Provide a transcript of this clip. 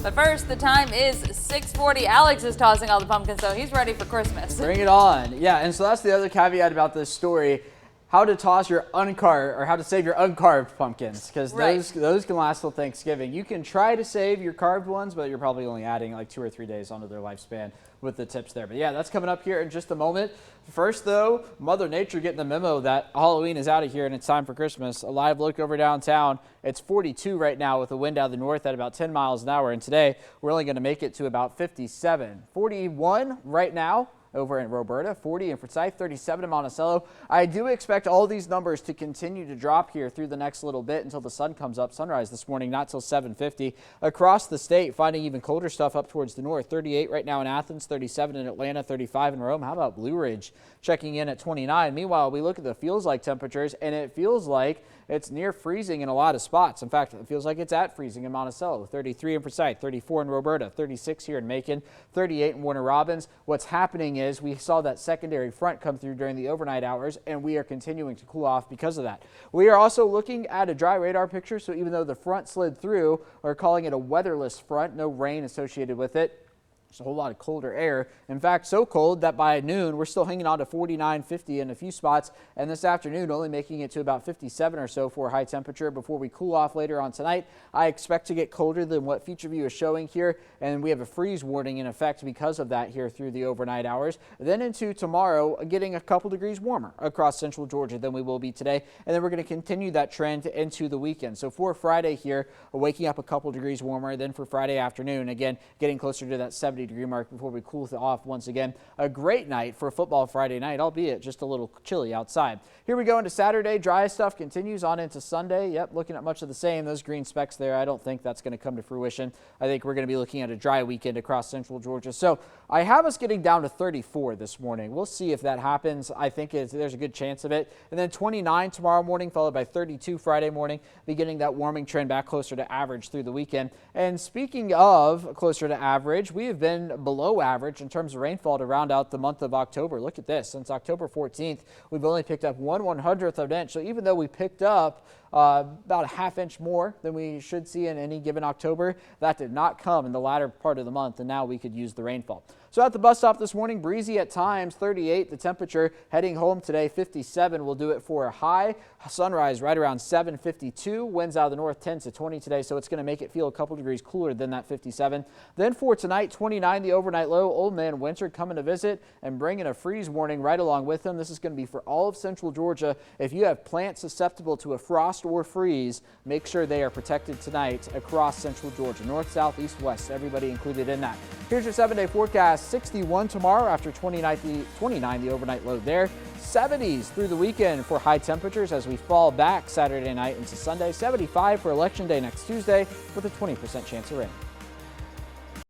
But first, the time is 6:40. Alex is tossing all the pumpkins, so he's ready for Christmas. Bring it on. Yeah, and so that's the other caveat about this story. How to toss your uncarved, or how to save your uncarved pumpkins, because those can last till Thanksgiving. You can try to save your carved ones, but you're probably only adding like 2 or 3 days onto their lifespan with the tips there. But yeah, that's coming up here in just a moment. First though, Mother Nature getting the memo that Halloween is out of here and it's time for Christmas. A live look over downtown. It's 42 right now with the wind out of the north at about 10 miles an hour. And today we're only going to make it to about 57. 41 right now over in Roberta, 40 in Forsyth, 37 in Monticello. I do expect all these numbers to continue to drop here through the next little bit until the sun comes up. Sunrise this morning, not till 7:50. Across the state, finding even colder stuff up towards the north. 38 right now in Athens, 37 in Atlanta, 35 in Rome. How about Blue Ridge checking in at 29? Meanwhile, we look at the feels like temperatures, and it feels like it's near freezing in a lot of spots. In fact, it feels like it's at freezing in Monticello. 33 in Forsyth, 34 in Roberta, 36 here in Macon, 38 in Warner Robins. What's happening is we saw that secondary front come through during the overnight hours, and we are continuing to cool off because of that. We are also looking at a dry radar picture, so even though the front slid through, we're calling it a weatherless front, no rain associated with it. There's a whole lot of colder air. In fact, so cold that by noon, we're still hanging on to 49, 50 in a few spots. And this afternoon, only making it to about 57 or so for high temperature before we cool off later on tonight. I expect to get colder than what Future View is showing here. And we have a freeze warning in effect because of that here through the overnight hours. Then into tomorrow, getting a couple degrees warmer across central Georgia than we will be today. And then we're going to continue that trend into the weekend. So for Friday here, waking up a couple degrees warmer. Then for Friday afternoon, again, getting closer to that 70-degree mark before we cool off once again. A great night for football Friday night, albeit just a little chilly outside. Here we go into Saturday. Dry stuff continues on into Sunday. Yep, looking at much of the same. Those green specks there, I don't think that's going to come to fruition. I think we're going to be looking at a dry weekend across central Georgia. So I have us getting down to 34 this morning. We'll see if that happens. I think there's a good chance of it. And then 29 tomorrow morning, followed by 32 Friday morning, beginning that warming trend back closer to average through the weekend. And speaking of closer to average, we have been below average in terms of rainfall to round out the month of October. Look at this. Since October 14th, we've only picked up 1/100th of an inch. So even though we picked up about a ½ inch more than we should see in any given October, that did not come in the latter part of the month, and now we could use the rainfall. So at the bus stop this morning, breezy at times, 38 the temperature. Heading home today, 57 will do it for a high. Sunrise right around 7:52. Winds out of the north 10 to 20 today, so it's going to make it feel a couple degrees cooler than that 57. Then for tonight, 29 the overnight low. Old Man Winter coming to visit and bringing a freeze warning right along with him. This is going to be for all of central Georgia. If you have plants susceptible to a frost or freeze, make sure they are protected tonight across central Georgia. North, south, east, west, everybody included in that. Here's your 7-day forecast. 61 tomorrow after 29 the overnight low there. 70s through the weekend for high temperatures as we fall back Saturday night into Sunday. 75 for Election Day next Tuesday with a 20% chance of rain.